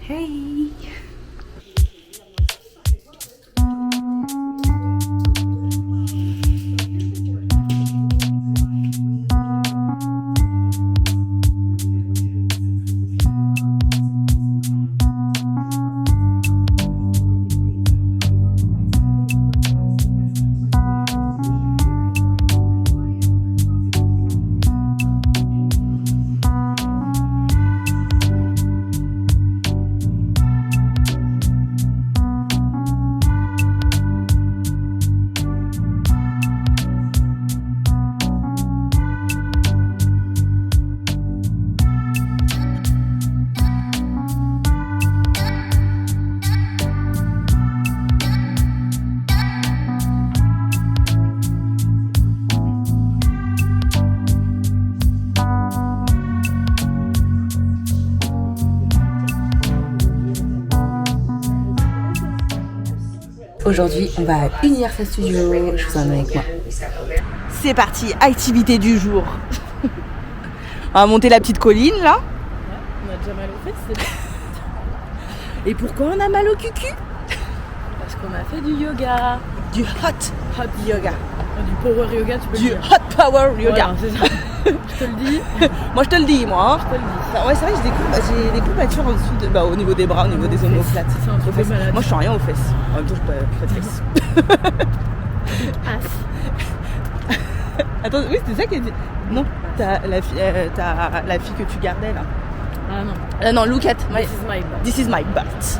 Hey. Aujourd'hui, on va à Universal Studios. Je vous emmène avec moi. C'est parti, activité du jour. On va monter la petite colline là. Ouais, on a déjà mal aux fesses. Et pourquoi on a mal au cucu? Parce qu'on a fait du yoga. Du hot yoga. Du power yoga, tu peux Du le dire. hot power yoga. Voilà, c'est ça. Je te le dis. Moi je te le dis, moi. Je te le dis. Ouais, c'est vrai que j'ai des courbatures en dessous de, au niveau des bras, au niveau des omoplates. C'est un truc de malade. Moi je sens rien aux fesses. En même temps, je peux pas de fesses. Attends, oui, c'était ça qui était. Non, t'as la fille que tu gardais là. Ah non. Non, look at my. This is my butt. This is my butt.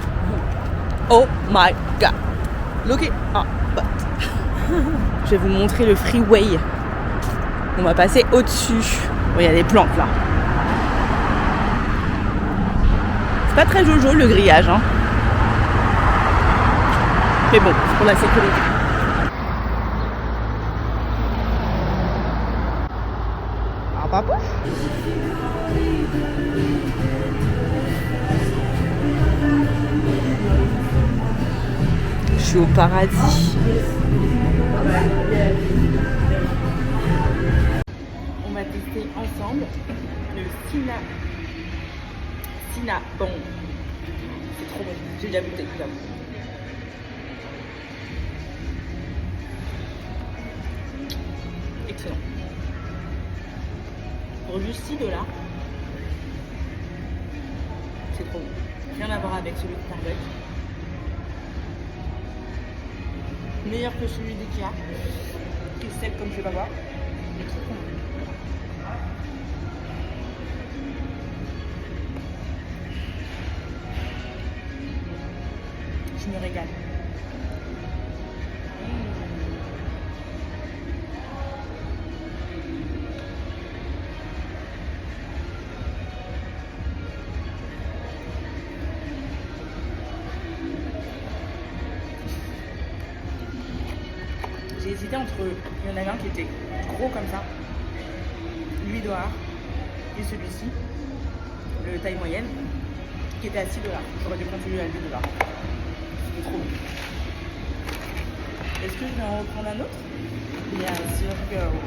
Oh my god. Look at my butt. Je vais vous montrer le freeway. On va passer au-dessus. Bon, il y a des plantes là. C'est pas très jojo le grillage, hein. Mais bon, c'est pour la sécurité. Ah, papa. Je suis au paradis. On va tester ensemble le Cinnabon. C'est trop bon. J'ai déjà goûté, j'avoue. Excellent. Pour juste $6, c'est trop bon. Rien à voir avec celui de Starbucks. Meilleur que celui d'Ikea, qui est sec comme je vais pas voir. Mais trop bon. Je me régale. J'ai hésité entre, il y en avait un qui était gros comme ça, $8, et celui-ci, le taille moyenne, qui était à $6. J'aurais dû prendre celui à $8. C'était trop bon. Est-ce que je vais en reprendre un autre? Bien sûr que oui.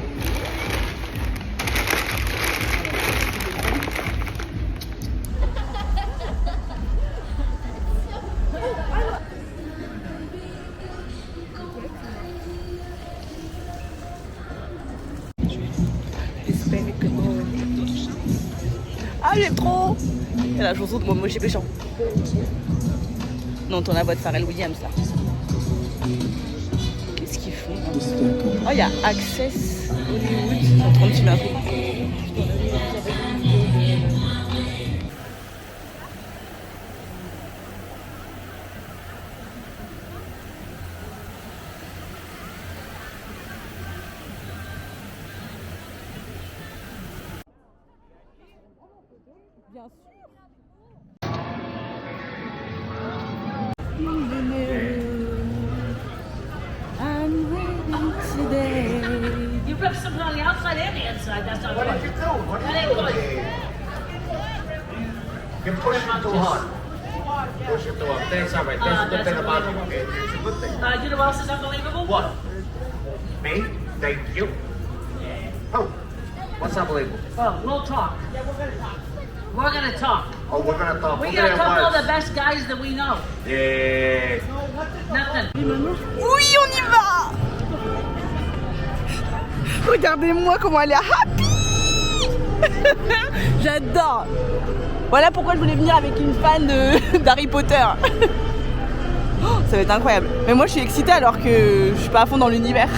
Ah, j'aime trop! Et la chanson de Moi Moche et Péchant. Non, t'en as voix de Pharrell Williams là. Qu'est-ce qu'ils font? Oh, il y a Access Hollywood en train de filmer un peu. Bien sûr. I'm waiting today. You rip something on the outside and the inside. That's not What good. did you do? What That did ain't you do? good. You're pushing too hard. Pushing too hard. That's all right. That's the good thing about it. Okay? It's a good thing. You know what else is unbelievable? What? Me? Thank you. Oh, what's unbelievable? Oh, we'll talk. We're gonna talk. Oh, we're gonna talk. We Okay, got a couple of what? the best guys that we know. Yeah. Nothing. Oui, on y va. Regardez-moi comment elle est happy. J'adore. Voilà pourquoi je voulais venir avec une fan d'Harry Potter. Oh, ça va être incroyable. Mais moi je suis excitée alors que je suis pas à fond dans l'univers.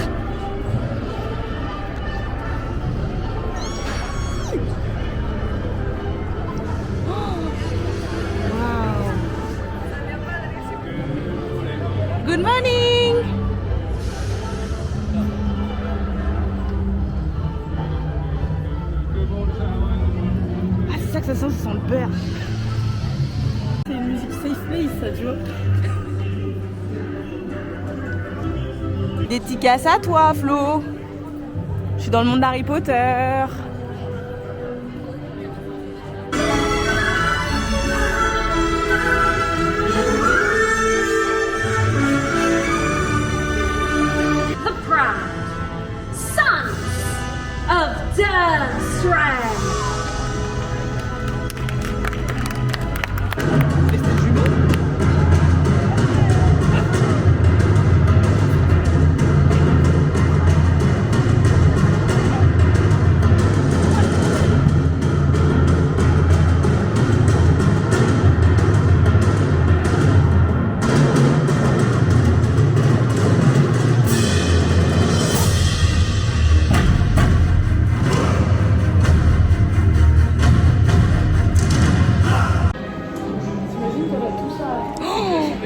Good morning. Ah c'est ça que ça sent le beurre. C'est une musique safe place, ça, tu vois. Dédicace à toi Flo. Je suis dans le monde d'Harry Potter. The proud sons of Durmstrang.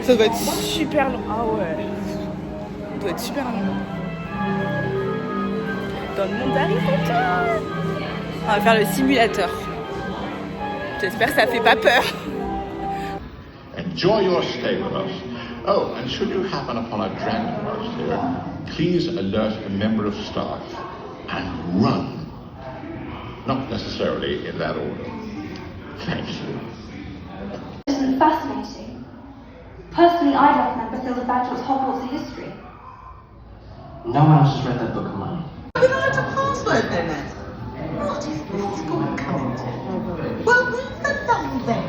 Ça doit être super long. Ah ouais. Ça doit être super long. Dans le monde d'Harry Potter. On va faire le simulateur. J'espère que ça fait pas peur. Enjoy your stay with us. Oh, and should you happen upon a dragon house here, please alert a member of staff and run. Not necessarily in that order. Thank you. Isn't fascinating? Personally, I'd recommend Bathilda Bagehot's Hogwarts history. No one else has read that book of mine. Can I have a password then? What is this school coming to? Well, leave them alone then.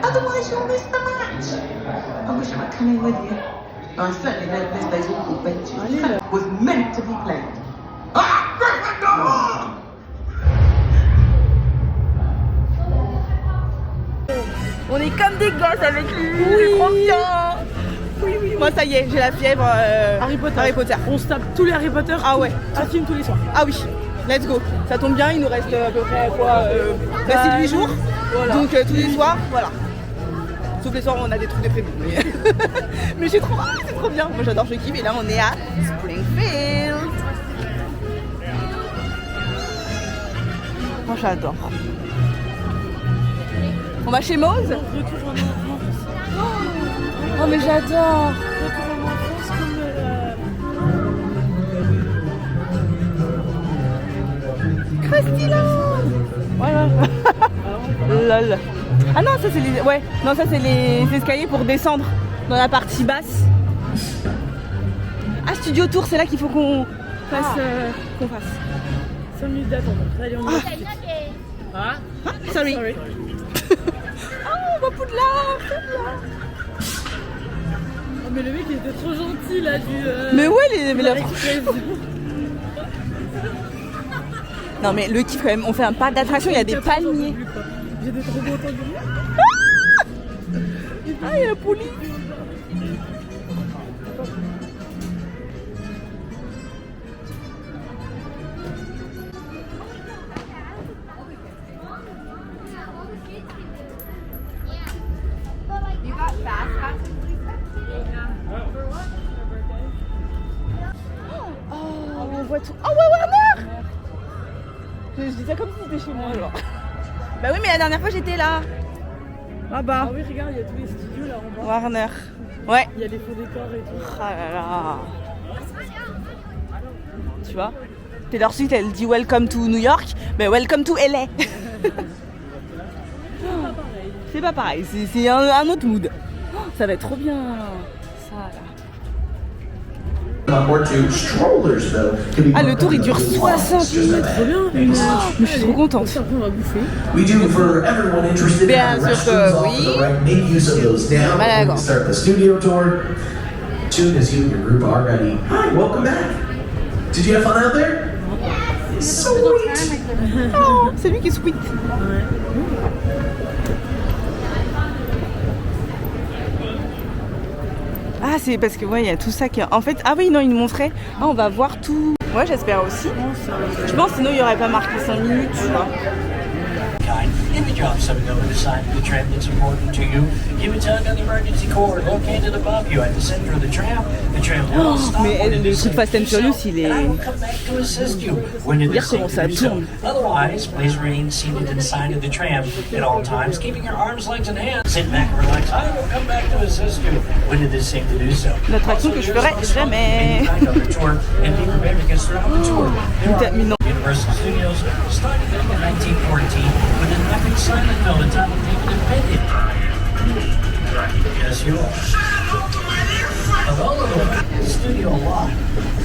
Otherwise you'll miss the match. I wish I might come in with you. I certainly don't miss those awful benches. That was meant to be played. Ah! Gryffindor! On est comme des gosses avec lui. C'est trop bien. Oui, oui. Moi, ça y est, j'ai la fièvre. Harry Potter. On se tape tous les Harry Potter. Ah ouais. Un film tous les soirs. Ah oui. Let's go. Ça tombe bien, il nous reste à peu près quoi, facile 8 jours. Voilà. Donc tous les soirs, voilà. Sauf les soirs où on a des trucs de prévu. Mais j'ai trop hâte, c'est trop bien. Moi j'adore, je kiffe. Et là on est à Springfield. Moi j'adore. On va chez Mose. Retour en enfance. Oh mais j'adore. Retour en enfance comme... Christina. Voilà. Lol. Ah non, ça c'est les... Ouais, non ça c'est les escaliers pour descendre dans la partie basse. Ah, Studio Tour, c'est là qu'il faut qu'on fasse. 5 minutes d'attente. Allez, on y va. Huh? Ah, sorry. Sorry. Oh, ma Poudlard. Oh, mais le mec il était trop gentil là du... Mais ouais, de la- l'express. Non mais le kiff quand même, on fait un parc d'attraction, il y a des palmiers. J'étais trop contente de lui. Ah, il y a la police. Oh, on voit tout. Oh, ouais, Warner. Je dis ça comme si c'était chez moi, genre. Bah oui, mais la dernière fois j'étais là. Là-bas. Ah oui, regarde, il y a tous les studios là en bas. Warner. Ouais. Il y a les faux décors et tout. Ah là là. Tu vois, Taylor Swift elle dit Welcome to New York, mais Welcome to LA. C'est pas pareil, c'est un autre mood. Oh, ça va être trop bien. Ça là. Or two strollers, though, can be Ah, le tour il dure 60 minutes, trop bien. Mais je suis trop contente. Après, on va bouffer. We do for everyone interested in Bien the sûr restrooms que off oui. to the right. Make use of those now. Voilà, We go. start the studio tour. Soon as you and your group are ready. Hi, welcome back. Did you have fun out there? Sweet. Oh, c'est lui qui est sweet. Ah, c'est parce que ouais, il y a tout ça qui. En fait, ah oui, non, il nous montrait. Ah, on va voir tout. Ouais, j'espère aussi. Je pense sinon il n'y aurait pas marqué 5 minutes, tu vois. In the drop something over the side of the tram that's important to you. Give a tug on the emergency cord located above you at the center of the tram. The tram will stop Mais when it le is coup de safe Fast to and do so, Furious, il and I est. will come back to assist you when it is Dire comment safe ça to do so. tourne. Otherwise, please remain seated inside of the tram at all times, keeping your arms, legs, and hands. Sit back and relax. I will come back to assist you when it is safe to do so. L'attraction que je ferai jamais. And be prepared because throughout the tour, there are Terminant. Universal Studios started in 1914 with an epic silent film entitled David and Pendant. Yes, you are. Of all of them, the studio lot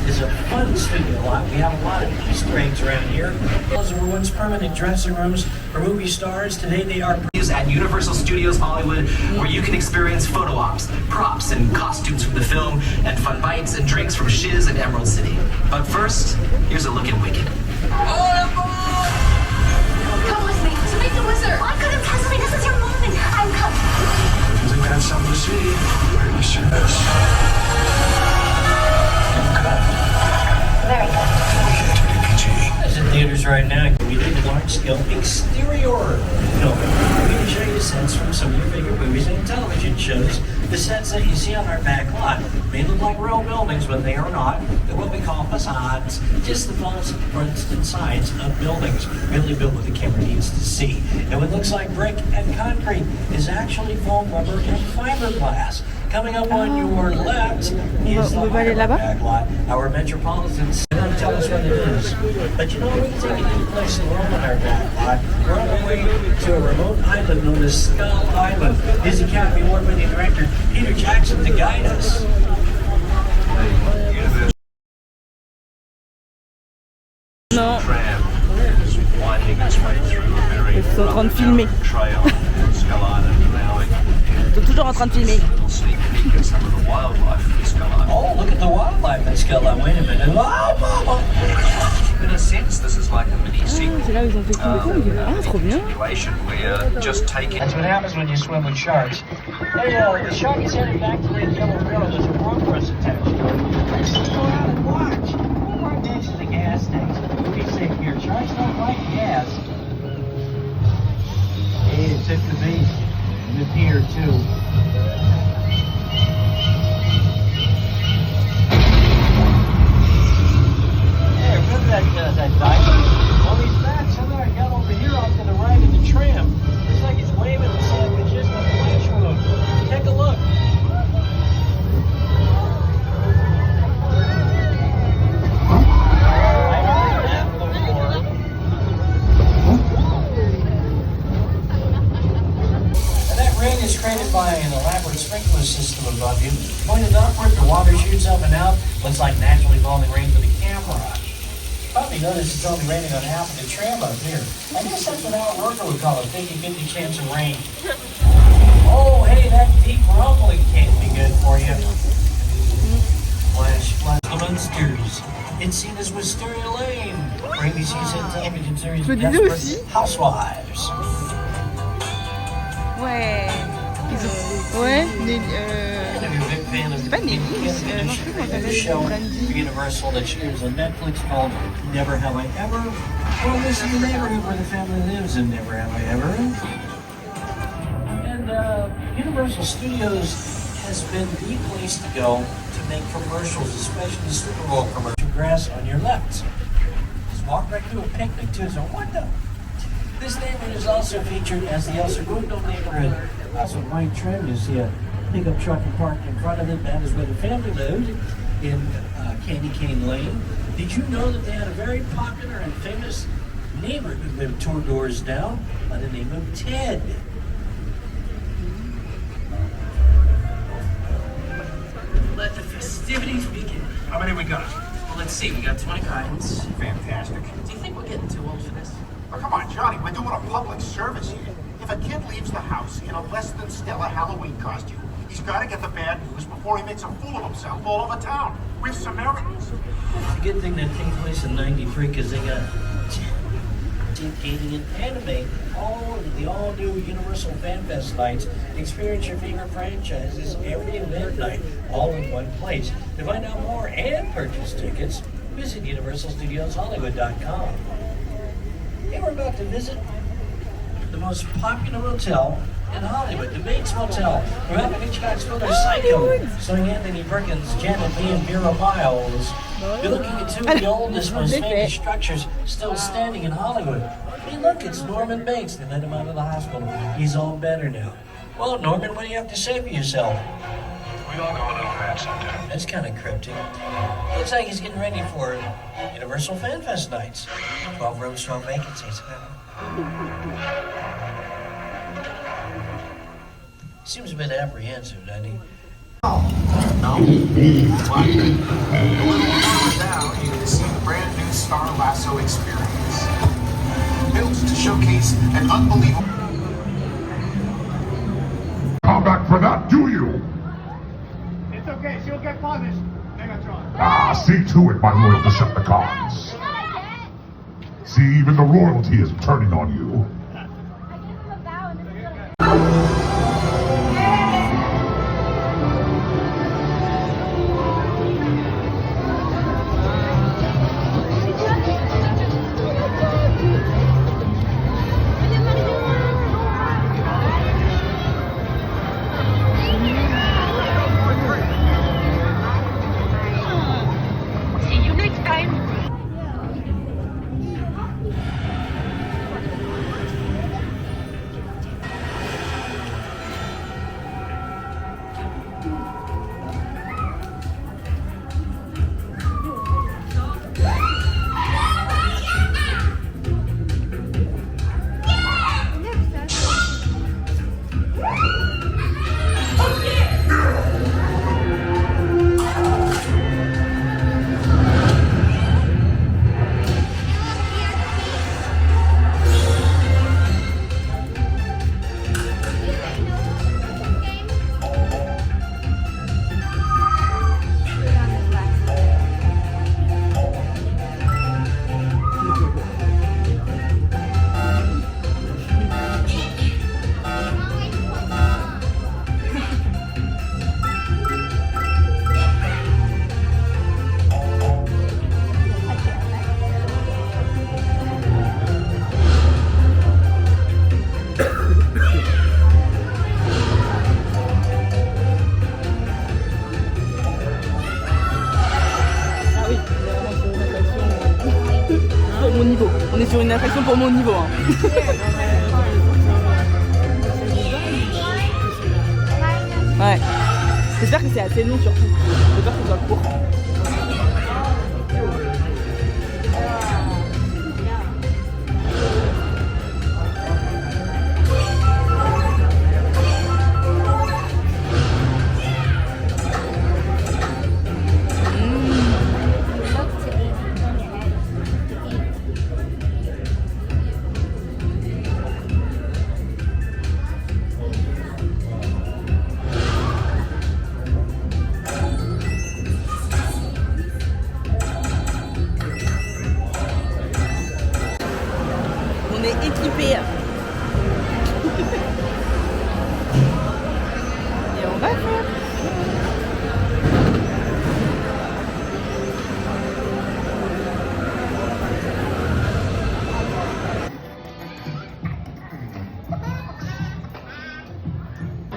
is a fun studio lot. We have a lot of Easter eggs around here. Those were once permanent dressing rooms for movie stars. Today they are at Universal Studios Hollywood, where you can experience photo ops, props, and costumes from the film, and fun bites and drinks from Shiz and Emerald City. But first, here's a look at Wicked. Come with me to meet the wizard. I couldn't trust me. This is your moment. I'm coming. I think we have something to see. Pretty sure this. Very good. It's in theaters right now. We did a large-scale exterior film. We can show you sets from some of your favorite movies and television shows. The sets that you see on our back lot may look like real buildings, but they are not. They're what we call facades, just the false fronts and sides of buildings, really built what the camera needs to see. And what looks like brick and concrete is actually foam, rubber, and fiberglass. Coming up on your left is the back lot, our Metropolitan. Don't tell us what it is. But you know, we can take you to a place in the world on our back lot. We're on our way to a remote island known as Skull Island. His Academy Award-winning director, Peter Jackson, to guide us. Non. Ils sont en train de filmer. Ils sont toujours en train de filmer. Oh, look at the wildlife at Skull Island. Wait a minute. Oh, In a sense, this is like a mini sequel. C'est là où ils ont fait tout le film. Ah, trop bien. Situation where just taking. that's what happens when you swim with sharks. Hey, the shark is headed back to the Yellow River. There's a rope for us attached to it. Let's just go out and watch. We're right next to the gas station. What do you say here? Sharks don't like gas. Hey, it took the bait in the pier, too. Hey, remember that diamond? Well, he's back somewhere. Got over here off to the right of the tram. Looks like he's waving at sandwiches in the flash room. Take a look. I heard that before. And that ring is created by an elaborate sprinkler system above you. Pointed upward, the water shoots up and out. Looks like naturally falling rain for the camera. Probably notice it's only raining on half of the tram up here. I guess that's what Al Roker would call a 50-50 chance of rain. Oh, hey, that deep rumbling can't be good for you. Flash, the Munsters. It's seen as Wisteria Lane. For ABC's hit television series Desperate Housewives. Ouais. Ils ont. Ouais. C'est pas Nelly, the show for Universal that shares on Netflix called Never Have I Ever. Well, this is the neighborhood where the family lives in Never Have I Ever. And Universal Studios has been the place to go to make commercials, especially Super Bowl commercials. Grass on your left. Just walk right through a picnic too, so what the? This neighborhood is also featured as the El Segundo neighborhood. Also, white trim, you see a pickup truck parked in front of it. That is where the family lived in Candy Cane Lane. Did you know that they had a very popular and famous neighbor who lived 2 doors down by the name of Ted? Let the festivities begin. How many we we got? Well, let's see. We got 20 coins. Fantastic. Do you think we're getting too old for this? Oh, come on, Johnny, we're doing a public service here. If a kid leaves the house in a less than stellar Halloween costume, he's got to get the bad news before he makes a fool of himself all over town. We're Samaritans. It's a good thing that came place in '93 because they got gating and animate all of the all-new Universal Fan Fest nights. Experience your favorite franchises every event night, all in one place. To find out more and purchase tickets, visit UniversalStudiosHollywood.com. Hey, we're about to visit the most popular hotel in Hollywood, the Bates Motel. From Alfred Hitchcock's thriller Psycho, starring Anthony Perkins, Janet Leigh, and Vera Miles. You're looking at two of the oldest, most famous structures still standing in Hollywood. Hey, look, it's Norman Bates. They let him out of the hospital. He's all better now. Well, Norman, what do you have to say for yourself? We all go a little mad sometimes. That's kind of cryptic. Looks like he's getting ready for Universal Fan Fest nights. 12 rooms, 12 vacancies. Seems a bit apprehensive, doesn't he? A little further down, you can see the brand new Star Lasso experience. Built to showcase an unbelievable... Come back for that, do you? It's okay, she'll get punished. Megatron. Ah, see to it, my loyal Decepticons. See, even the royalty is turning on you. See you next time. mon niveau. On est sur une attraction pour mon niveau. Hein. Ouais. J'espère que c'est assez long surtout. J'espère que ce soit court. Équipé. Et on va faire.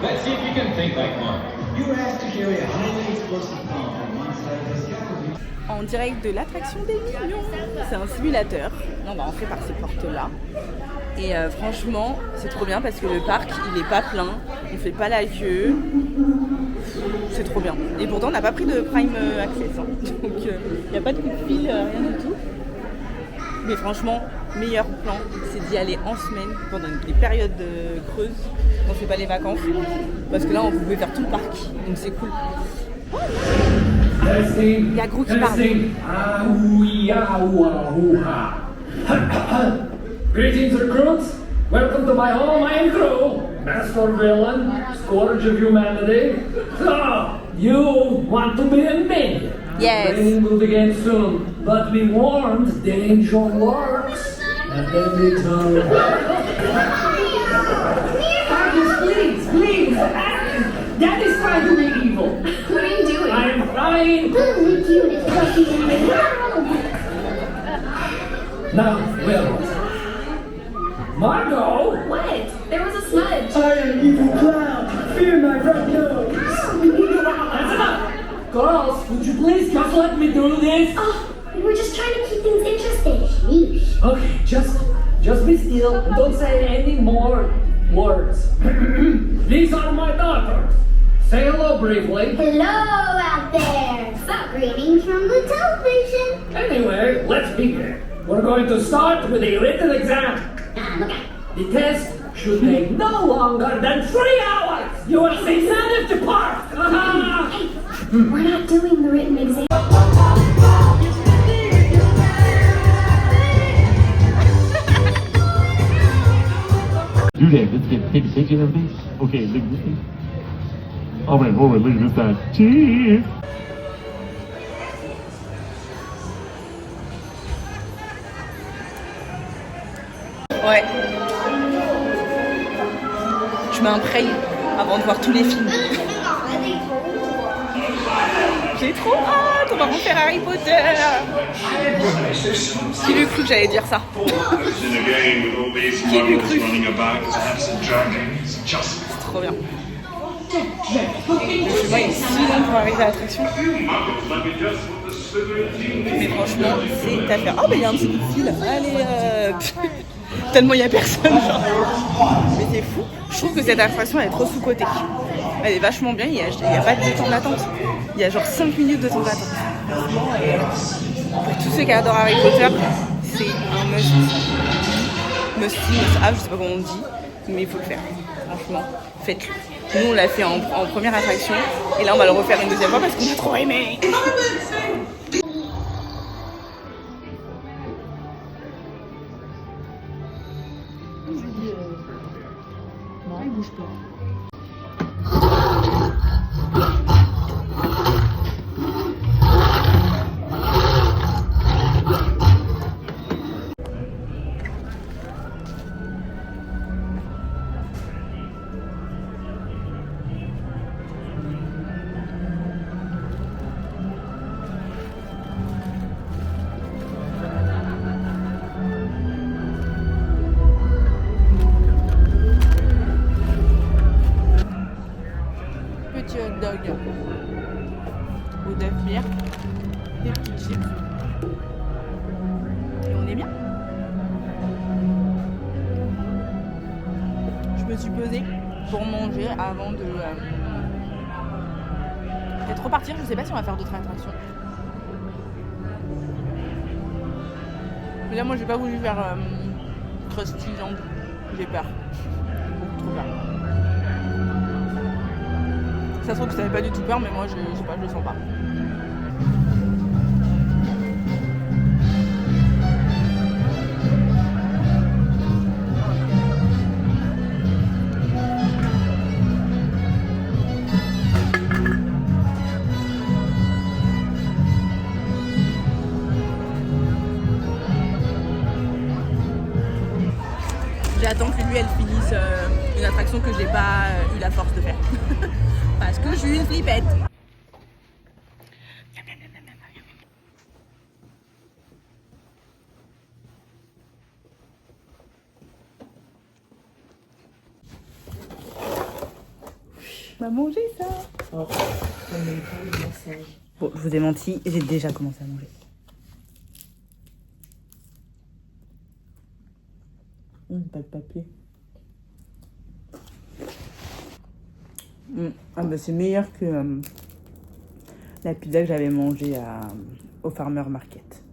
Let's see if you can think like one. You were asked to carry a highly explosive bomb from one side of the scaffolding. En direct de l'attraction des millions. C'est un simulateur. On va rentrer par ces portes-là. Et franchement, c'est trop bien parce que le parc, il est pas plein. On fait pas la queue. C'est trop bien. Et pourtant, on n'a pas pris de Prime Access. Hein. Donc, il n'y a pas de coup de fil, rien du tout. Mais franchement, meilleur plan, c'est d'y aller en semaine pendant des périodes creuses. On fait pas les vacances. Parce que là, on pouvait faire tout le parc. Donc, c'est cool. Testing. Il y a Gros qui parle. Testing. Greetings, recruits. Welcome to my home. I am Crew, master villain, scourge of humanity. So, you want to be a minion? Yes. Training will begin soon, but be warned, danger lurks at every turn. Please, please. Dad is trying to be evil. What are you doing? I am trying. The cutest puppy in the world. Now, where was I? Margot! What? There was a smudge. I am evil clown. Fear my red nose. That's enough. Girls, would you please just let me do this? Oh, we were just trying to keep things interesting. Sheesh. Okay, just be still and don't say any more words. These are my daughters. Say hello briefly. Hello out there. Stop greetings from the television. Anyway, let's begin. We're going to start with a written exam. Okay. The test should take no longer than 3 hours. You will see none of the part. Hey, we're not doing the written exam. Do that. Let's take a picture of this. Okay, look at this. All right, look at this side. Cheese. Ouais. Je m'imprègne avant de voir tous les films. J'ai trop hâte, on va refaire Harry Potter. Qui lui cru que j'allais dire ça? Qui lui cru? C'est trop bien. Le chemin est si long pour arriver à l'attraction. Mais franchement, c'est à faire. Oh, mais il y a un petit coup de fil. Allez, tellement il n'y a personne. Genre. Mais c'est fou. Je trouve que cette attraction elle est trop sous-cotée. Elle est vachement bien. Il n'y a pas de temps d'attente. Il y a genre 5 minutes de temps d'attente. Franchement, pour tous ceux qui adorent Harry Potter, c'est un must. Must-have, je sais pas comment on dit, mais il faut le faire. Franchement, faites-le. Nous on l'a fait en première attraction et là on va le refaire une deuxième fois parce qu'on a trop aimé. Non, il bouge pas. Petit hot dog au duff beer, des petites chips et on est bien. Je me suis posée pour manger avant de peut-être repartir. Je sais pas si on va faire d'autres attractions, mais là moi j'ai pas voulu faire Krusty Land, j'ai peur, beaucoup trop peur. Ça se trouve que ça n'avait pas du tout peur, mais moi je sais pas, je le sens pas. J'attends que lui elle finisse une attraction que j'ai pas eu la force de faire. Parce que je suis une flippette. On va manger ça. Oh, bon, je vous ai menti, j'ai déjà commencé à manger. Pas de papier. Ah bah c'est meilleur que la pizza que j'avais mangée au Farmer Market.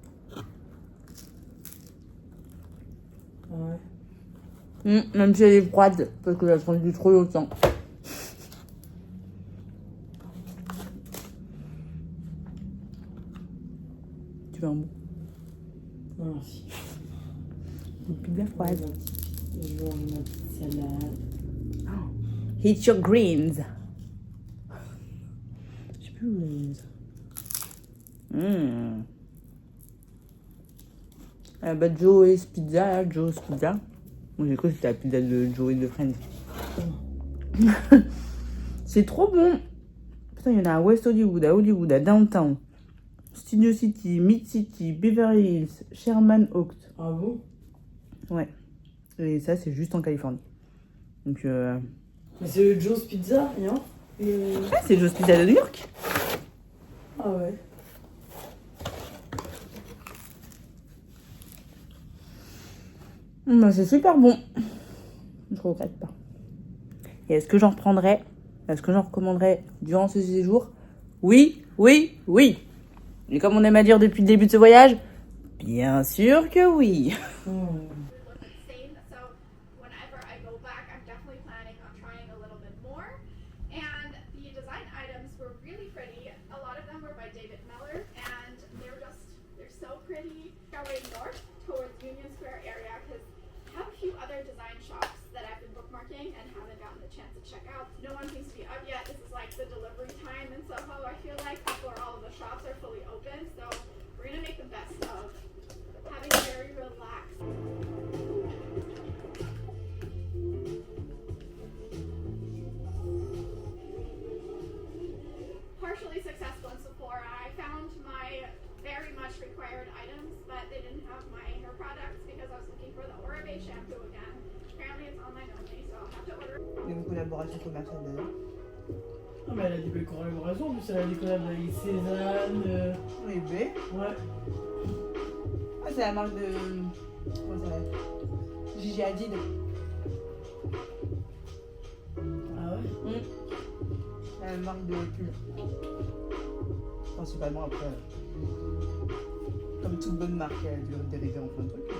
Ouais. Même si elle est froide, parce que j'ai attendu trop longtemps. Tu veux un mot? Non, merci. Une pizza froide. Je veux une petite salade. Oh. Eat your greens. Je sais plus où bah Joe's Pizza, Joe's Pizza. Moi j'ai cru que c'était la pizza de Joey de Friends. C'est trop bon. Putain, il y en a à West Hollywood, à Hollywood, à Downtown, Studio City, Mid City, Beverly Hills, Sherman Oaks. Ah bon? Ouais. Et ça, c'est juste en Californie. Donc, Mais c'est Joe's Pizza, non? Ah, c'est Joe's Pizza de New York. Ah ouais. Bah, c'est super bon. Je regrette pas. Et est-ce que j'en reprendrai? Est-ce que j'en recommanderai durant ce séjour? Oui, oui, oui. Et comme on aime à dire depuis le début de ce voyage, bien sûr que oui. Partially successful in Sephora. I found my very much required items, but they didn't have my hair products because I was looking for the Oribe shampoo again. Apparently it's online only, so I'll have to order. Une collaboration commerciale d'ailleurs. Ah, mais elle a des belles collaborations, en plus elle a des collabs avec Cézanne. Oribe. Ouais. Ah, c'est la marque de. Comment ça s'appelle? Gigi Hadid. Ah ouais? La marque de pull. Principalement après. Comme toute bonne marque, elle a dû dériver en plein de trucs.